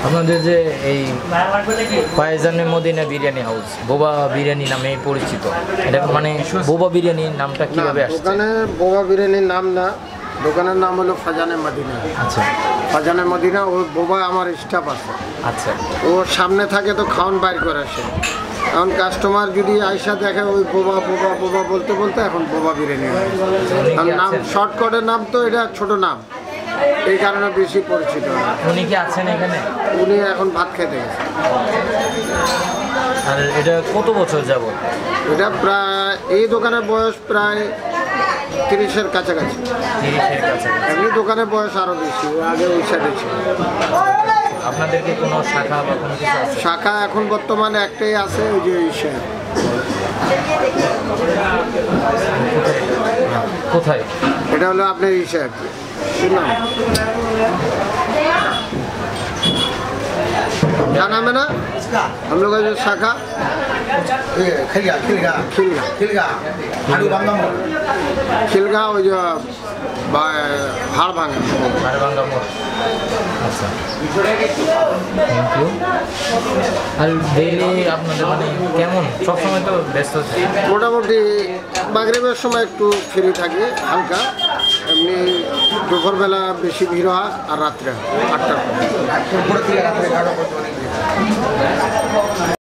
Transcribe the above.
আপনাদের যে এই ফয়েজানে মদিনা বিরিয়ানি হাউস বোবা বিরিয়ানি নামে পরিচিত, এটা মানে বোবা বিরিয়ানির নামটা কিভাবে আসছে? দোকানে বোবা বিরিয়ানির নাম না, দোকানের নাম হলো ফাজানে মদিনা। আচ্ছা, ফাজানে মদিনা। ও বোবা আমার স্টাফ আছে। আচ্ছা, ওর সামনে থাকে তো খাওয়ান বাইর করে আসে। এখন কাস্টমার যদি আয়সা দেখে ওই বোবা বোবা বোবা বলতে বলতে এখন বোবা বিরিয়ানি হয়। আর নাম শর্টকাটের নাম তো এটা ছোট নাম, এই কারণে বেশি পরিচিত। উনি কি আছেন এখানে? উনি এখন ভাত খেতে গেছে। আর এটা কত বছর যাবত? এটা প্রায় এই দোকানের বয়স প্রায় 30-এর কাছাকাছি। 30-এর কাছাকাছি। এমনি দোকানের বয়স আরও বেশি, আগে ওই সাইডে ছিল। আপনাদের কি কোনো শাখা বা কোনো কিছু আছে? শাখা এখন বর্তমানে একটাই আছে, ওই যে ইসে। কোথায়? এটা হলো আপনার ইসে আর কি, শুনলাম क्या नाम है ना हम लोग का जो शाखा खिलगा वो जो हाड़ भांगा মোড়। আচ্ছা, থ্যাংক ইউ। আর ডেইলি আপনাদের মানে কেমন, সবসময় তো ব্যস্ত থাকে? মোটামুটি মাগরিবের সময় একটু ফ্রি থাকে হালকা, এমনি দুপুরবেলা বেশি ভিড় হয়, আর রাত্রে 8টার পর।